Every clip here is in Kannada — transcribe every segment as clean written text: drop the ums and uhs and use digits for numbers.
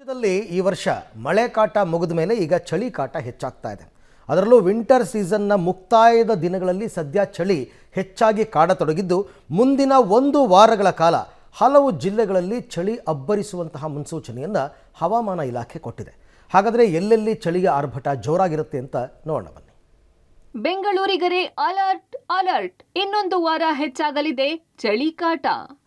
ರಾಜ್ಯದಲ್ಲಿ ಈ ವರ್ಷ ಮಳೆ ಕಾಟ ಮುಗಿದ ಮೇಲೆ ಈಗ ಚಳಿ ಕಾಟ ಹೆಚ್ಚಾಗ್ತಾ ಇದೆ. ಅದರಲ್ಲೂ ವಿಂಟರ್ ಸೀಸನ್ನ ಮುಕ್ತಾಯದ ದಿನಗಳಲ್ಲಿ ಸದ್ಯ ಚಳಿ ಹೆಚ್ಚಾಗಿ ಕಾಡತೊಡಗಿದ್ದು ಮುಂದಿನ 1 ವಾರಗಳ ಕಾಲ ಹಲವು ಜಿಲ್ಲೆಗಳಲ್ಲಿ ಚಳಿ ಅಬ್ಬರಿಸುವಂತಹ ಮುನ್ಸೂಚನೆಯನ್ನು ಹವಾಮಾನ ಇಲಾಖೆ ಕೊಟ್ಟಿದೆ. ಹಾಗಾದರೆ ಎಲ್ಲೆಲ್ಲಿ ಚಳಿಯ ಆರ್ಭಟ ಜೋರಾಗಿರುತ್ತೆ ಅಂತ ನೋಡೋಣ ಬನ್ನಿ. ಬೆಂಗಳೂರಿಗರೇ ಅಲರ್ಟ್ ಅಲರ್ಟ್, ಇನ್ನೊಂದು ವಾರ ಹೆಚ್ಚಾಗಲಿದೆ ಚಳಿ ಕಾಟ.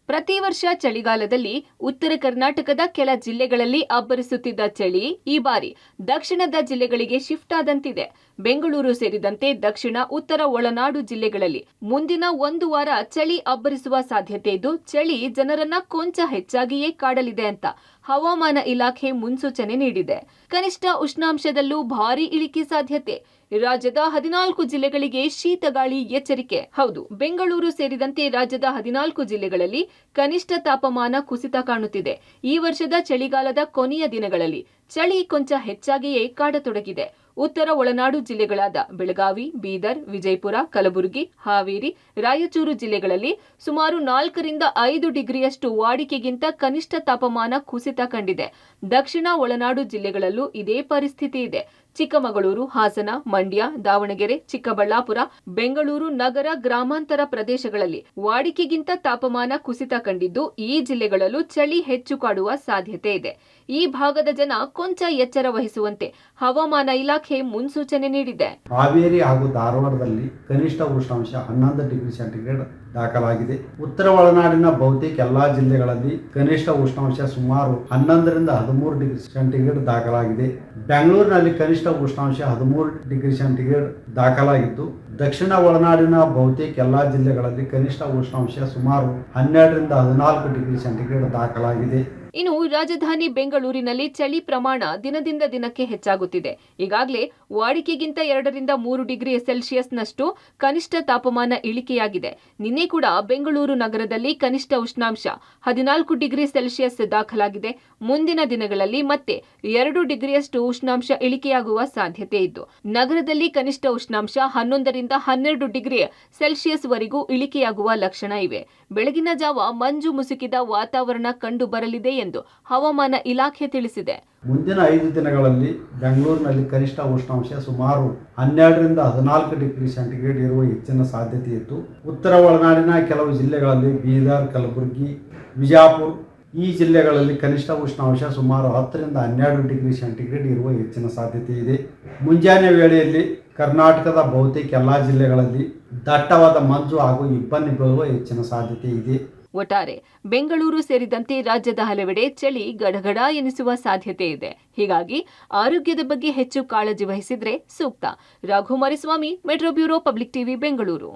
ಪ್ರತಿ ವರ್ಷ ಚಳಿಗಾಲದಲ್ಲಿ ಉತ್ತರ ಕರ್ನಾಟಕದ ಕೆಲ ಜಿಲ್ಲೆಗಳಲ್ಲಿ ಅಬ್ಬರಿಸುತ್ತಿದ್ದ ಚಳಿ ಈ ಬಾರಿ ದಕ್ಷಿಣದ ಜಿಲ್ಲೆಗಳಿಗೆ ಶಿಫ್ಟ್ ಆದಂತಿದೆ. ಬೆಂಗಳೂರು ಸೇರಿದಂತೆ ದಕ್ಷಿಣ ಉತ್ತರ ಒಳನಾಡು ಜಿಲ್ಲೆಗಳಲ್ಲಿ ಮುಂದಿನ 1 ವಾರ ಚಳಿ ಅಬ್ಬರಿಸುವ ಸಾಧ್ಯತೆ ಇದ್ದು, ಚಳಿ ಜನರನ್ನ ಕೊಂಚ ಹೆಚ್ಚಾಗಿಯೇ ಕಾಡಲಿದೆ ಅಂತ ಹವಾಮಾನ ಇಲಾಖೆ ಮುನ್ಸೂಚನೆ ನೀಡಿದೆ. ಕನಿಷ್ಠ ಉಷ್ಣಾಂಶದಲ್ಲೂ ಭಾರೀ ಇಳಿಕೆ ಸಾಧ್ಯತೆ. ರಾಜ್ಯದ 14 ಜಿಲ್ಲೆಗಳಿಗೆ ಶೀತಗಾಳಿ ಎಚ್ಚರಿಕೆ. ಹೌದು, ಬೆಂಗಳೂರು ಸೇರಿದಂತೆ ರಾಜ್ಯದ 14 ಜಿಲ್ಲೆಗಳಲ್ಲಿ ಕನಿಷ್ಠ ತಾಪಮಾನ ಕುಸಿತ ಕಾಣುತ್ತಿದೆ. ಈ ವರ್ಷದ ಚಳಿಗಾಲದ ಕೊನೆಯ ದಿನಗಳಲ್ಲಿ ಚಳಿ ಕೊಂಚ ಹೆಚ್ಚಾಗಿಯೇ ಕಾಡತೊಡಗಿದೆ. ಉತ್ತರ ಒಳನಾಡು ಜಿಲ್ಲೆಗಳಾದ ಬೆಳಗಾವಿ, ಬೀದರ್, ವಿಜಯಪುರ, ಕಲಬುರಗಿ, ಹಾವೇರಿ, ರಾಯಚೂರು ಜಿಲ್ಲೆಗಳಲ್ಲಿ ಸುಮಾರು 4 ರಿಂದ 5 ಡಿಗ್ರಿಯಷ್ಟು ವಾಡಿಕೆಗಿಂತ ಕನಿಷ್ಠ ತಾಪಮಾನ ಕುಸಿತ ಕಂಡಿದೆ. ದಕ್ಷಿಣ ಒಳನಾಡು ಜಿಲ್ಲೆಗಳಲ್ಲೂ ಇದೇ ಪರಿಸ್ಥಿತಿ ಇದೆ. ಚಿಕ್ಕಮಗಳೂರು, ಹಾಸನ, ಮಂಡ್ಯ, ದಾವಣಗೆರೆ, ಚಿಕ್ಕಬಳ್ಳಾಪುರ, ಬೆಂಗಳೂರು ನಗರ, ಗ್ರಾಮಾಂತರ ಪ್ರದೇಶಗಳಲ್ಲಿ ವಾಡಿಕೆಗಿಂತ ತಾಪಮಾನ ಕುಸಿತ ಕಂಡಿದ್ದು, ಈ ಜಿಲ್ಲೆಗಳಲ್ಲೂ ಚಳಿ ಹೆಚ್ಚು ಕಾಡುವ ಸಾಧ್ಯತೆ ಇದೆ. ಈ ಭಾಗದ ಜನ ಕೊಂಚ ಎಚ್ಚರ ವಹಿಸುವಂತೆ ಹವಾಮಾನ ಇಲಾಖೆ ಮುನ್ಸೂಚನೆ ನೀಡಿದೆ. ಹಾವೇರಿ ಹಾಗೂ ಧಾರವಾಡದಲ್ಲಿ ಕನಿಷ್ಠ ಉಷ್ಣಾಂಶ 11 ಡಿಗ್ರಿ ಸೆಂಟಿಗ್ರೇಡ್ ದಾಖಲಾಗಿದೆ. ಉತ್ತರ ಒಳನಾಡಿನ ಬಹುತೇಕ ಎಲ್ಲಾ ಜಿಲ್ಲೆಗಳಲ್ಲಿ ಕನಿಷ್ಠ ಉಷ್ಣಾಂಶ ಸುಮಾರು 11 ರಿಂದ 13 ಡಿಗ್ರಿ ಸೆಂಟಿಗ್ರೇಡ್ ದಾಖಲಾಗಿದೆ. ಬೆಂಗಳೂರಿನಲ್ಲಿ ಕನಿಷ್ಠ ಉಷ್ಣಾಂಶ 13 ಡಿಗ್ರಿ ಸೆಂಟಿಗ್ರೇಡ್ ದಾಖಲಾಗಿದ್ದು, ದಕ್ಷಿಣ ಒಳನಾಡಿನ ಬಹುತೇಕ ಎಲ್ಲಾ ಜಿಲ್ಲೆಗಳಲ್ಲಿ ಕನಿಷ್ಠ ಉಷ್ಣಾಂಶ ಸುಮಾರು 12 ರಿಂದ 14 ಡಿಗ್ರಿ ಸೆಂಟಿಗ್ರೇಡ್ ದಾಖಲಾಗಿದೆ. ಇನ್ನು ರಾಜಧಾನಿ ಬೆಂಗಳೂರಿನಲ್ಲಿ ಚಳಿ ಪ್ರಮಾಣ ದಿನದಿಂದ ದಿನಕ್ಕೆ ಹೆಚ್ಚಾಗುತ್ತಿದೆ. ಈಗಾಗಲೇ ವಾಡಿಕೆಗಿಂತ 2 ರಿಂದ 3 ಡಿಗ್ರಿ ಸೆಲ್ಸಿಯಸ್ನಷ್ಟು ಕನಿಷ್ಠ ತಾಪಮಾನ ಇಳಿಕೆಯಾಗಿದೆ. ನಿನ್ನೆ ಕೂಡ ಬೆಂಗಳೂರು ನಗರದಲ್ಲಿ ಕನಿಷ್ಠ ಉಷ್ಣಾಂಶ 14 ಡಿಗ್ರಿ ಸೆಲ್ಸಿಯಸ್ ದಾಖಲಾಗಿದೆ. ಮುಂದಿನ ದಿನಗಳಲ್ಲಿ ಮತ್ತೆ 2 ಡಿಗ್ರಿಯಷ್ಟು ಉಷ್ಣಾಂಶ ಇಳಿಕೆಯಾಗುವ ಸಾಧ್ಯತೆ ಇದ್ದು, ನಗರದಲ್ಲಿ ಕನಿಷ್ಠ ಉಷ್ಣಾಂಶ 11 ರಿಂದ 12 ಡಿಗ್ರಿ ಸೆಲ್ಸಿಯಸ್ ವರೆಗೂ ಇಳಿಕೆಯಾಗುವ ಲಕ್ಷಣ ಇವೆ. ಬೆಳಗಿನ ಜಾವ ಮಂಜು ಮುಸುಕಿದ ವಾತಾವರಣ ಕಂಡು ಬರಲಿದೆ ಎಂದು ಹವಾಮಾನ ಇಲಾಖೆ ತಿಳಿಸಿದೆ. ಮುಂದಿನ 5 ದಿನಗಳಲ್ಲಿ ಬೆಂಗಳೂರಿನಲ್ಲಿ ಕನಿಷ್ಠ ಉಷ್ಣಾಂಶ ಸುಮಾರು 12 ರಿಂದ 14 ಡಿಗ್ರಿ ಸೆಂಟಿಗ್ರೇಡ್ ಇರುವ ಹೆಚ್ಚಿನ ಸಾಧ್ಯತೆ ಇದ್ದು, ಉತ್ತರ ಒಳನಾಡಿನ ಕೆಲವು ಜಿಲ್ಲೆಗಳಲ್ಲಿ ಬೀದರ್, ಕಲಬುರಗಿ, ವಿಜಯಪುರ ಈ ಜಿಲ್ಲೆಗಳಲ್ಲಿ ಕನಿಷ್ಠ ಉಷ್ಣಾಂಶ ಸುಮಾರು 10 ರಿಂದ 12 ಡಿಗ್ರಿ ಸೆಂಟಿಗ್ರೇಡ್ ಇರುವ ಹೆಚ್ಚಿನ ಸಾಧ್ಯತೆ ಇದೆ. ಮುಂಜಾನೆ ವೇಳೆಯಲ್ಲಿ ಕರ್ನಾಟಕದ ಬಹುತೇಕ ಎಲ್ಲಾ ಜಿಲ್ಲೆಗಳಲ್ಲಿ ದಟ್ಟವಾದ ಮಂಜು ಹಾಗೂ ಇಬ್ಬನಿ ಬೀಳುವ ಹೆಚ್ಚಿನ ಸಾಧ್ಯತೆ ಇದೆ. ಒಟ್ಟಾರೆ ಬೆಂಗಳೂರು ಸೇರಿದಂತೆ ರಾಜ್ಯದ ಹಲವೆಡೆ ಚಳಿ ಗಡಗಡ ಎನಿಸುವ ಸಾಧ್ಯತೆ ಇದೆ. ಹೀಗಾಗಿ ಆರೋಗ್ಯದ ಬಗ್ಗೆ ಹೆಚ್ಚು ಕಾಳಜಿ ವಹಿಸಿದ್ರೆ ಸೂಕ್ತ. Raghu Mariswamy, metro bureau, public TV, Bengaluru.